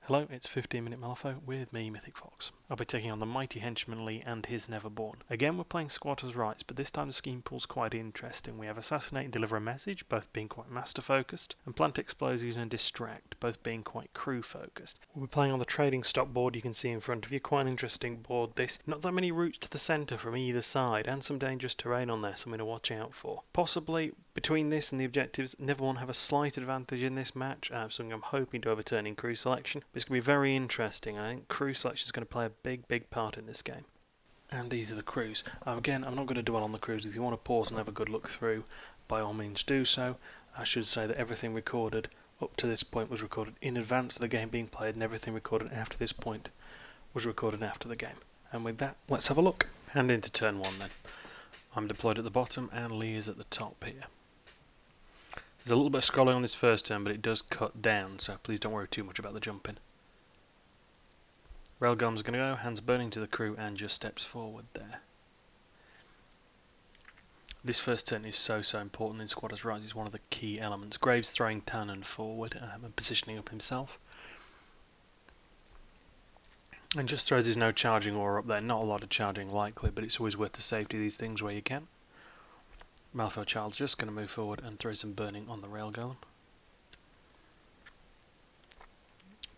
Hello, it's 15 Minute Malifaux with me, Mythic Fox. I'll be taking on the mighty Henchman Lee and his Neverborn. Again, we're playing squatters' rights, but this time the scheme pool's quite interesting. We have Assassinate and Deliver a Message, both being quite master-focused, and Plant Explosives and Distract, both being quite crew-focused. We're playing on the trading stock board you can see in front of you. Quite an interesting board this. Not that many routes to the centre from either side, and some dangerous terrain on there, something to watch out for. Possibly, between this and the objectives, Neverborn have a slight advantage in this match, something I'm hoping to overturn in crew selection. It's going to be very interesting. I think crew selection is going to play a big part in this game. And these are the crews. Again, I'm not going to dwell on the crews. If you want to pause and have a good look through, by all means do so. I should say that everything recorded up to this point was recorded in advance of the game being played, and everything recorded after this point was recorded after the game. And with that, let's have a look. And into turn one then. I'm deployed at the bottom and Lee is at the top here. There's a little bit of scrolling on this first turn, but it does cut down, so please don't worry too much about the jumping. Railgun's going to go, hands burning to the crew, and just steps forward there. This first turn is so important in Squatters' Rights. It's one of the key elements. Graves throwing Tannen forward and positioning up himself. And just throws his no charging aura up there. Not a lot of charging likely, but it's always worth the safety of these things where you can. Malifaux Child's just going to move forward and throw some burning on the rail golem.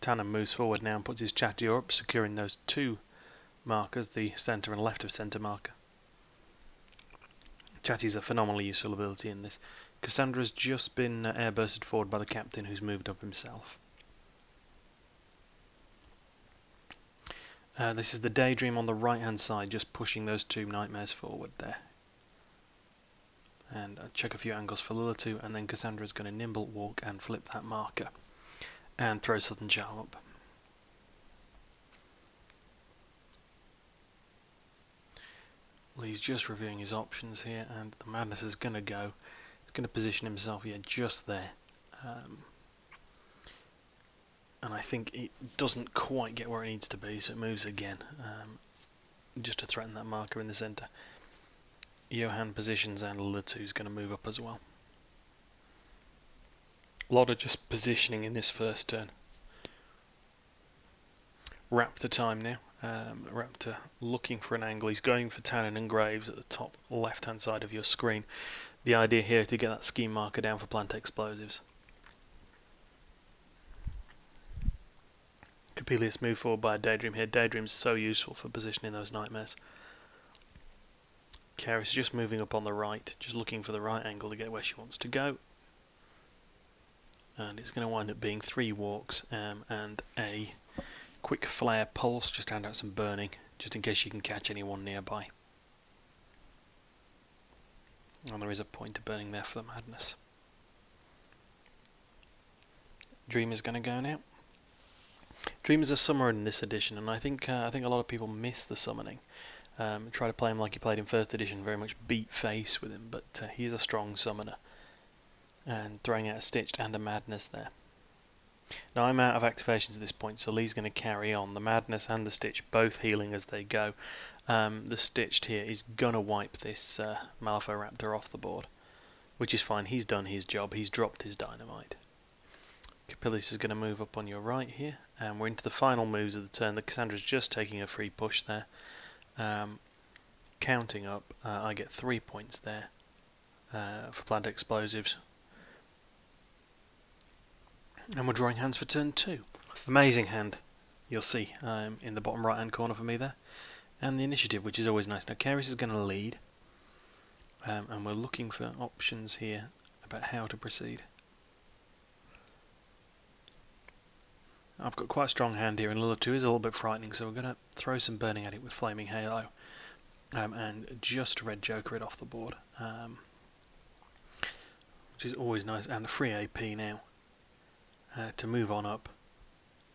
Tannen moves forward now and puts his chatty up, securing those two markers, the centre and left of centre marker. Chatty's a phenomenally useful ability in this. Cassandra's just been airbursted forward by the captain, who's moved up himself. This is the Daydream on the right hand side, just pushing those two nightmares forward there. And check a few angles for Lilith, and then Cassandra's going to nimble walk and flip that marker and throw Southern Charm up. Lee's just reviewing his options here, and the Madness is going to go. He's going to position himself here just there. And I think it doesn't quite get where it needs to be, so it moves again, just to threaten that marker in the centre. Johan positions and Lilith's going to move up as well. A lot of just positioning in this first turn. Raptor time now. Raptor looking for an angle. He's going for Tannen and Graves at the top left hand side of your screen. The idea here is to get that scheme marker down for Plant Explosives. Capelius move forward by a Daydream here. Daydream's so useful for positioning those nightmares. Karis just moving up on the right, just looking for the right angle to get where she wants to go. And it's going to wind up being 3 walks and a quick flare pulse, just to hand out some burning, just in case you can catch anyone nearby. And there is a point of burning there for the Madness. Dreamer's going to go now. Dreamer's a summoner in this edition, and I think a lot of people miss the summoning. Try to play him like he played in first edition, very much beat face with him, but he is a strong summoner. And throwing out a Stitched and a Madness there. Now I'm out of activations at this point, so Lee's going to carry on. The Madness and the Stitch both healing as they go. The Stitched here is going to wipe this Malifaux Raptor off the board, which is fine. He's done his job. He's dropped his dynamite. Capilius is going to move up on your right here, and we're into the final moves of the turn. The Cassandra's just taking a free push there. Counting up, I get 3 points there for Plant Explosives. And we're drawing hands for turn 2. Amazing hand, you'll see in the bottom right hand corner for me there. And the initiative, which is always nice. Now Karis is going to lead, and we're looking for options here about how to proceed. I've got quite a strong hand here, and Lilith is a little bit frightening, so we're going to throw some burning at it with Flaming Halo, and just Red Joker it off the board, which is always nice, and a free AP now to move on up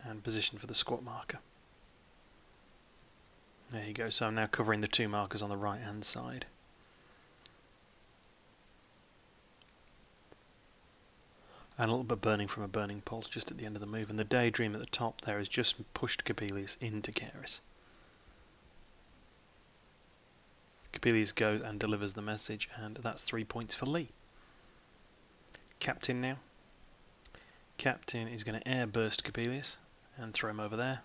and position for the squat marker. There you go, so I'm now covering the 2 markers on the right hand side. And a little bit burning from a burning pulse just at the end of the move, and the Daydream at the top there has just pushed Capelius into Karis. Capelius goes and delivers the message, and that's 3 points for Lee. Captain now. Captain is going to air burst Capelius and throw him over there,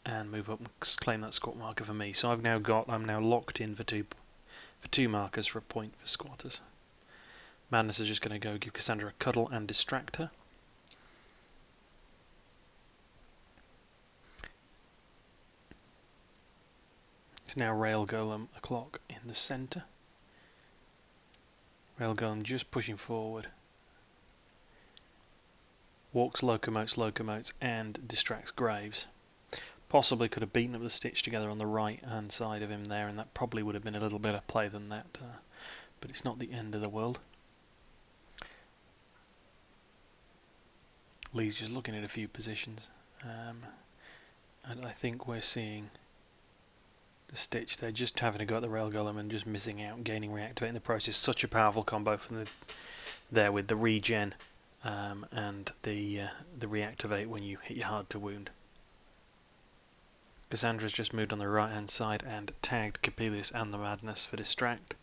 and move up and claim that squat marker for me. So I'm now locked in for two markers for a point for squatters. Madness is just going to go give Cassandra a cuddle and distract her. It's now Rail Golem o'clock in the centre. Rail Golem just pushing forward. Walks, locomotes, and distracts Graves. Possibly could have beaten up the Stitch together on the right hand side of him there, and that probably would have been a little better play than that, but it's not the end of the world. Lee's just looking at a few positions, and I think we're seeing the Stitch there just having a go at the Rail Golem and just missing out and gaining reactivate in the process. Such a powerful combo from there with the regen and the reactivate when you hit your hard to wound. Cassandra's just moved on the right hand side and tagged Capelius and the Madness for distract.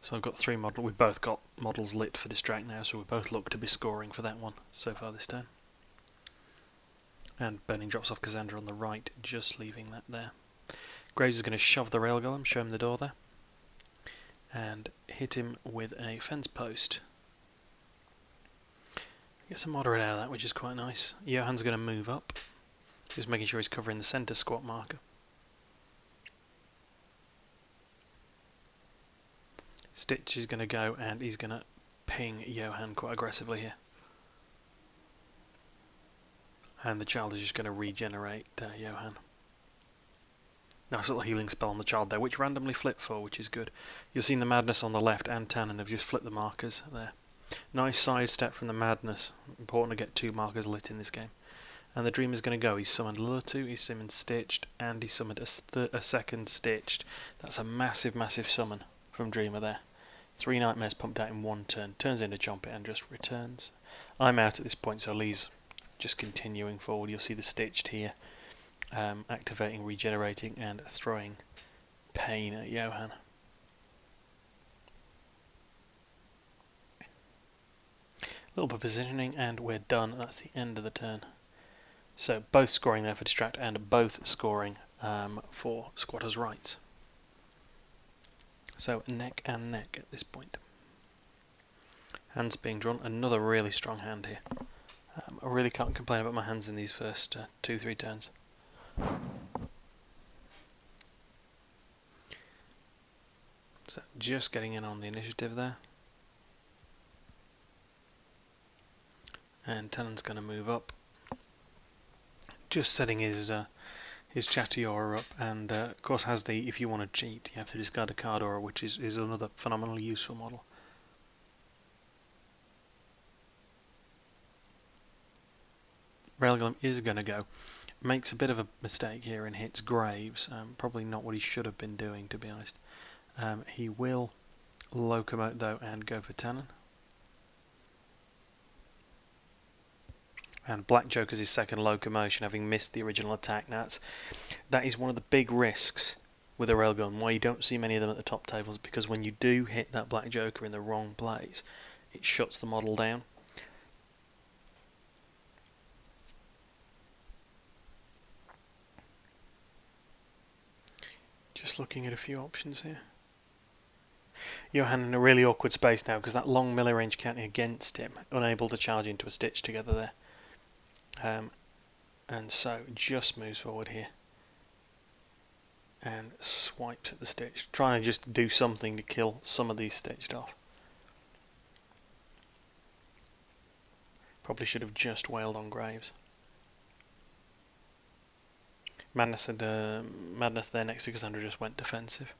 So I've got three models. We've both got models lit for distract now, so we both look to be scoring for that one so far this turn. And Burning drops off Cassandra on the right, just leaving that there. Graves is going to shove the Rail Golem, show him the door there, and hit him with a fence post. Get some moderate out of that, which is quite nice. Johann's going to move up, just making sure he's covering the centre squat marker. Stitch is going to go and he's going to ping Johann quite aggressively here. And the child is just going to regenerate Johann. Nice little healing spell on the child there, which randomly flipped for, which is good. You'll see the Madness on the left and Tannen have just flipped the markers there. Nice sidestep from the Madness. Important to get two markers lit in this game. And the Dreamer's going to go. He's summoned Lurtu, he's summoned Stitched, and he summoned a second Stitched. That's a massive, massive summon from Dreamer there. 3 Nightmares pumped out in one turn. Turns into Chompet and just returns. I'm out at this point, so Lee's just continuing forward. You'll see the Stitched here. Activating, regenerating, and throwing pain at Johann. A little bit of positioning, and we're done. That's the end of the turn. So both scoring there for distract, and both scoring for squatters' rights. So neck and neck at this point. Hands being drawn. Another really strong hand here. I really can't complain about my hands in these first 2-3 turns. So just getting in on the initiative there. And Tannen's going to move up. Just setting his Chatty Aura up, and of course has the, if you want to cheat, you have to discard a card aura, which is another phenomenally useful model. Rail Golem is going to go. Makes a bit of a mistake here and hits Graves. Probably not what he should have been doing, to be honest. He will locomote though and go for Tannen. And Black Joker's his second locomotion, having missed the original attack. Now that is one of the big risks with a Railgun, why you don't see many of them at the top tables, because when you do hit that Black Joker in the wrong place, it shuts the model down. Just looking at a few options here. Johann in a really awkward space now because that long melee range counting against him, unable to charge into a Stitch together there. And so just moves forward here and swipes at the Stitch, trying to just do something to kill some of these Stitched off. Probably should have just wailed on Graves. Madness there next to Cassandra just went defensive.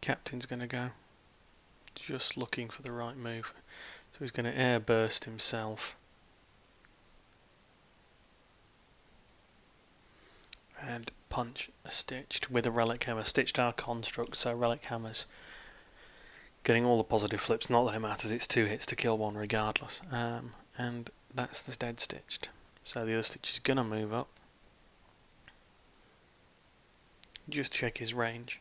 Captain's going to go. Just looking for the right move. So he's going to air burst himself. And punch a Stitched with a Relic Hammer. Stitched are constructs, so Relic Hammers getting all the positive flips. Not that it matters, it's 2 hits to kill one regardless. And that's the dead Stitched. So the other Stitch is going to move up. Just check his range.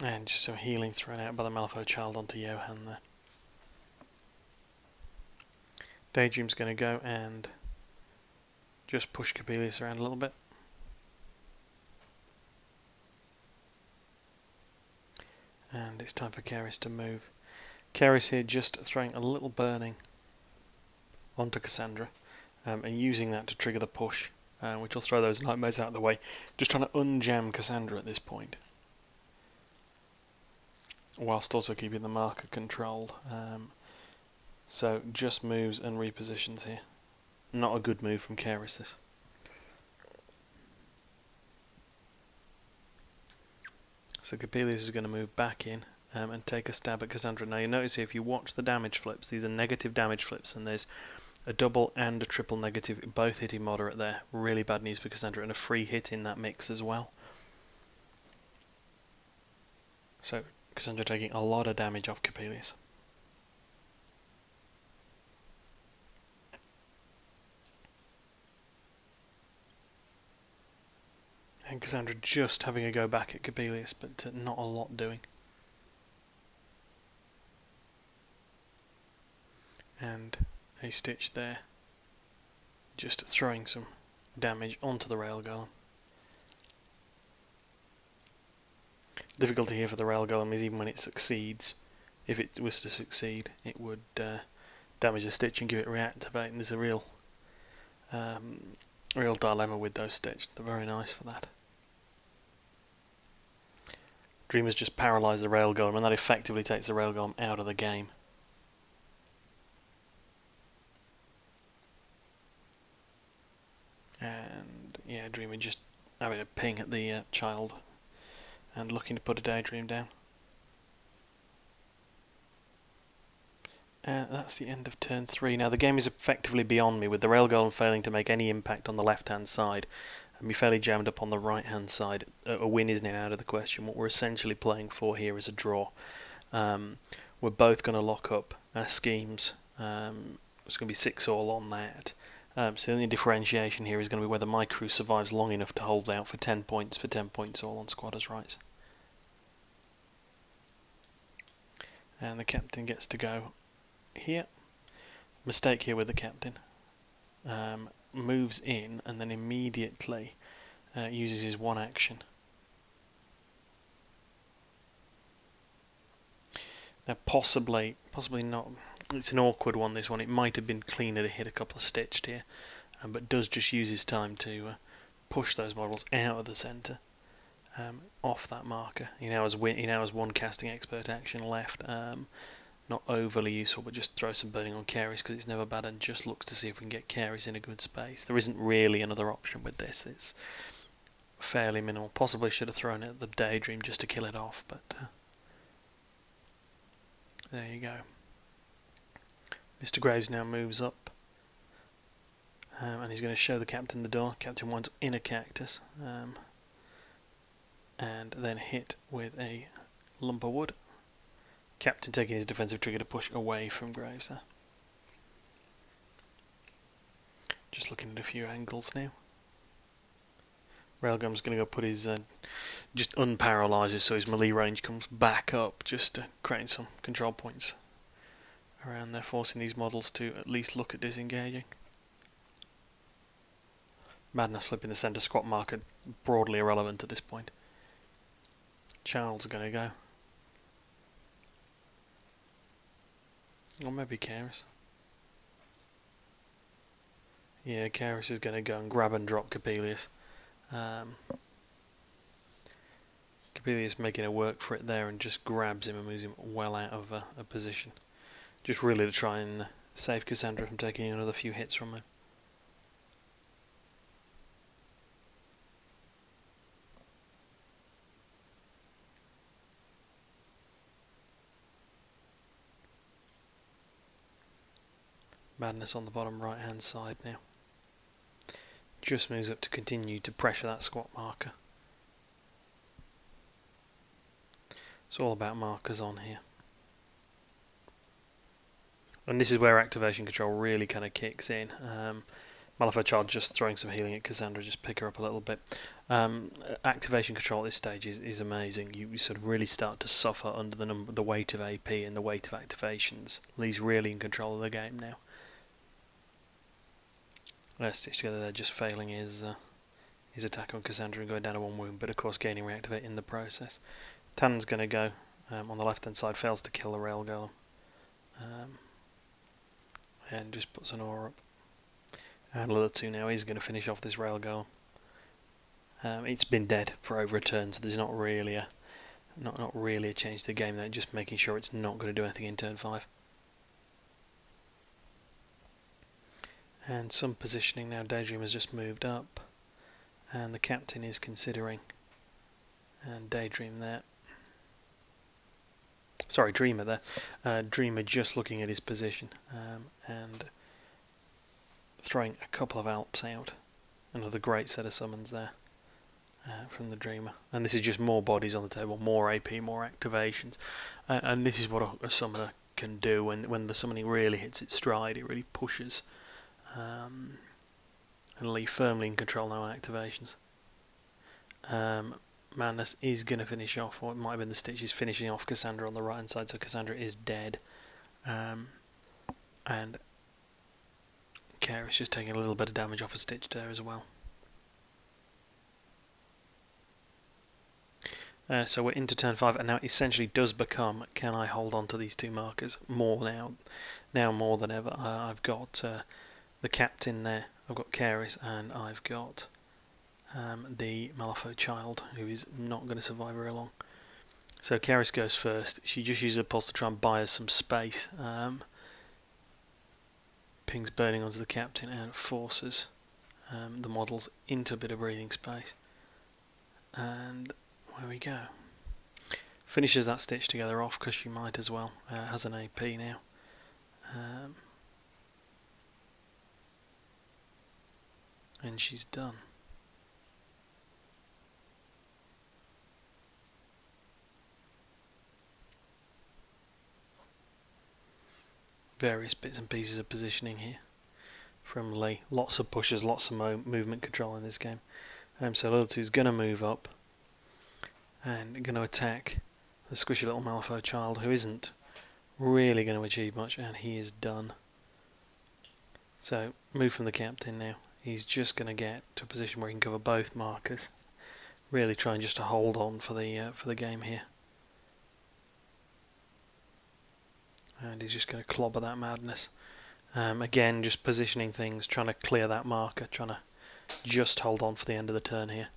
And just some healing thrown out by the Malifaux child onto Johan there. Daydream's going to go and just push Coppelius around a little bit. And it's time for Keris to move. Keris here just throwing a little burning onto Cassandra and using that to trigger the push, which will throw those nightmares out of the way. Just trying to unjam Cassandra at this point, whilst also keeping the marker controlled. So just moves and repositions here. Not a good move from Keris, this. So Coppelius is going to move back in and take a stab at Cassandra. Now you notice here, if you watch the damage flips, these are negative damage flips, and there's a double and a triple negative, both hitting moderate there. Really bad news for Cassandra, and a free hit in that mix as well. So Cassandra taking a lot of damage off Coppelius. And Cassandra just having a go back at Coppelius, but not a lot doing. And a stitch there, just throwing some damage onto the rail golem. Difficulty here for the rail golem is even when it succeeds, if it was to succeed, it would damage the stitch and give it reactivate, and there's a real dilemma with those stitch. They're very nice for that. Dreamer's just paralysed the rail golem, and that effectively takes the rail golem out of the game. And yeah, Dreamer just having a ping at the child and looking to put a Daydream down. That's the end of turn 3. Now the game is effectively beyond me, with the rail golem failing to make any impact on the left hand side and be fairly jammed up on the right hand side. A win is now out of the question. What we're essentially playing for here is a draw. We're both going to lock up our schemes. It's going to be 6 all on that. So the only differentiation here is going to be whether my crew survives long enough to hold out for 10 points all on squatters' rights. And the captain gets to go here. Mistake here with the captain. Moves in and then immediately uses his one action. Now possibly not. It's an awkward one, this one. It might have been cleaner to hit a couple of stitched here, but does just use his time to push those models out of the centre, off that marker. He now has one casting expert action left. Not overly useful, but just throw some burning on Keris because it's never bad, and just looks to see if we can get Keris in a good space. There isn't really another option with this. It's fairly minimal. Possibly should have thrown it at the Daydream just to kill it off, but there you go. Mr. Graves now moves up, and he's going to show the captain the door. Captain wants in a cactus, and then hit with a lump of wood. Captain taking his defensive trigger to push away from Graves there. Just looking at a few angles now. Railgun's going to go put his just unparalyzes, so his melee range comes back up, just creating some control points around there, forcing these models to at least look at disengaging. Madness flipping the centre squat marker, broadly irrelevant at this point. Child's going to go. Or maybe Keris. Yeah, Keris is going to go and grab and drop Coppelius. Coppelius making a work for it there and just grabs him and moves him well out of a position. Just really to try and save Cassandra from taking another few hits from him. Madness on the bottom right hand side now. Just moves up to continue to pressure that squat marker. It's all about markers on here. And this is where activation control really kind of kicks in. Malifaux Child just throwing some healing at Cassandra, just pick her up a little bit. Activation control at this stage is amazing. You sort of really start to suffer under the weight of AP and the weight of activations. Lee's really in control of the game now. Let's stitch together there, just failing his attack on Cassandra and going down to 1 wound, but of course gaining reactivate in the process. Tannen's going to go on the left hand side, fails to kill the rail golem, and just puts an aura up. And Lilith now is going to finish off this rail golem. It's been dead for over a turn, so there's not really a change to the game there. Just making sure it's not going to do anything in turn 5. And some positioning now. Daydream has just moved up, and the captain is considering. And Daydream there. Sorry, Dreamer there. Dreamer just looking at his position and throwing a couple of Alps out. Another great set of summons there from the Dreamer. And this is just more bodies on the table, more AP, more activations. And this is what a summoner can do when the summoning really hits its stride. It really pushes. And Lee firmly in control now on activations. Madness is going to finish off, or it might have been the Stitch is finishing off Cassandra on the right hand side, so Cassandra is dead. And Karis just taking a little bit of damage off a Stitch there as well. So we're into turn 5, and now it essentially does become, can I hold on to these 2 markers more now more than ever. I've got the captain there, I've got Karis, and I've got the Malifaux child, who is not going to survive very long. So Karis goes first. She just uses a pulse to try and buy us some space. Pings burning onto the captain and forces the models into a bit of breathing space. And there we go. Finishes that Stitch together off because she might as well. Has an AP now. And she's done. Various bits and pieces of positioning here from Lee. Lots of pushes, lots of movement control in this game. So Lilith is going to move up and going to attack the squishy little Malifaux child, who isn't really going to achieve much, and he is done. So move from the captain now. He's just going to get to a position where he can cover both markers. Really trying just to hold on for the game here. And he's just going to clobber that Madness. Again, just positioning things, trying to clear that marker, trying to just hold on for the end of the turn here.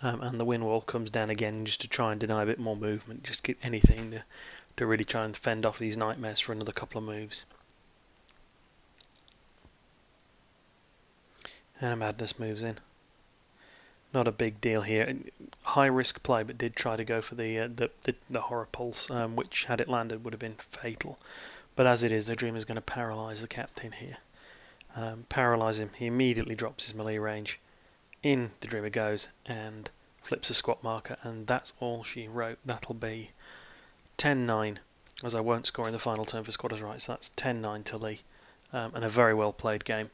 And the wind wall comes down again just to try and deny a bit more movement, just get anything to really try and fend off these nightmares for another couple of moves. And a Madness moves in. Not a big deal here. High risk play, but did try to go for the horror pulse, which had it landed would have been fatal. But as it is, the Dreamer is going to paralyse the captain here. Paralyse him. He immediately drops his melee range. In the Dreamer goes and flips a squat marker, and that's all she wrote. That'll be 10-9, as I won't score in the final turn for squatters' rights. So that's 10-9 to Lee, and a very well played game.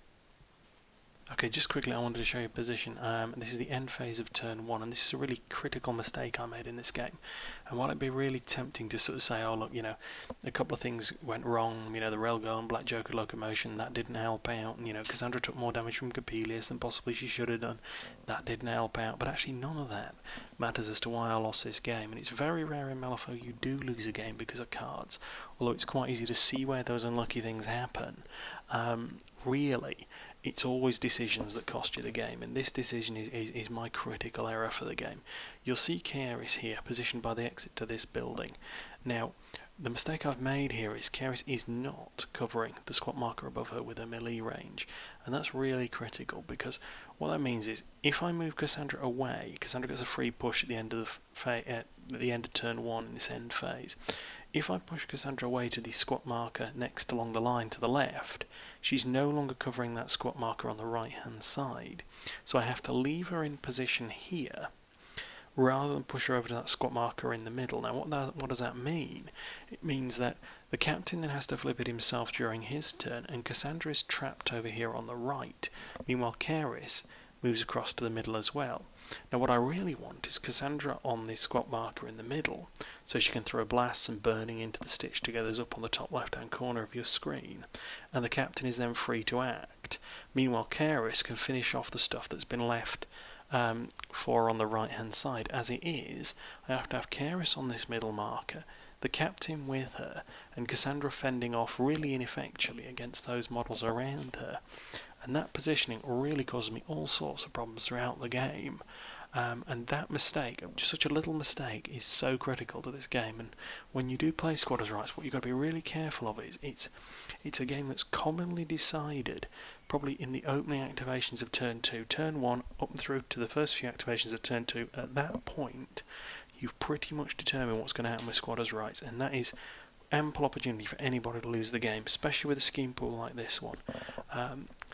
Okay, just quickly I wanted to show you a position. This is the end phase of turn 1, and this is a really critical mistake I made in this game. And while it'd be really tempting to sort of say, oh look, a couple of things went wrong, the Railgun and Black Joker locomotion, that didn't help out, and Cassandra took more damage from Coppelius than possibly she should have done, that didn't help out, but actually none of that matters as to why I lost this game. And it's very rare in Malifaux you do lose a game because of cards, although it's quite easy to see where those unlucky things happen. Really, it's always decisions that cost you the game, and this decision is my critical error for the game. You'll see Karis here, positioned by the exit to this building. Now, the mistake I've made here is Karis is not covering the squat marker above her with a melee range, and that's really critical, because what that means is, if I move Cassandra away, Cassandra gets a free push at the end of the end of turn 1 in this end phase. If I push Cassandra away to the squat marker next along the line to the left, she's no longer covering that squat marker on the right hand side. So I have to leave her in position here, rather than push her over to that squat marker in the middle. Now what does that mean? It means that the captain then has to flip it himself during his turn, and Cassandra is trapped over here on the right. Meanwhile, Karis moves across to the middle as well. Now what I really want is Cassandra on this squat marker in the middle, so she can throw blasts and burning into the stitch togethers up on the top left hand corner of your screen, and the captain is then free to act. Meanwhile, Karis can finish off the stuff that's been left for on the right hand side. As it is, I have to have Karis on this middle marker, the captain with her, and Cassandra fending off really ineffectually against those models around her. And that positioning really causes me all sorts of problems throughout the game. And that mistake, just such a little mistake, is so critical to this game. And when you do play Squatters' Rights, what you've got to be really careful of is it's a game that's commonly decided probably in the opening activations of turn 2, turn 1, up and through to the first few activations of turn 2. At that point, you've pretty much determined what's going to happen with Squatters' Rights, and that is ample opportunity for anybody to lose the game, especially with a scheme pool like this one.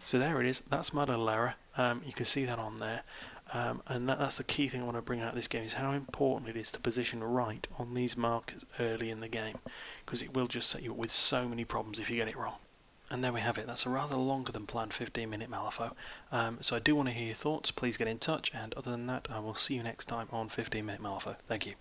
So there it is. That's my little error. You can see that on there. And that's the key thing I want to bring out of this game, is how important it is to position right on these markers early in the game, because it will just set you up with so many problems if you get it wrong. And there we have it. That's a rather longer than planned 15-minute Malifaux. So I do want to hear your thoughts. Please get in touch, and other than that, I will see you next time on 15-minute Malifaux. Thank you.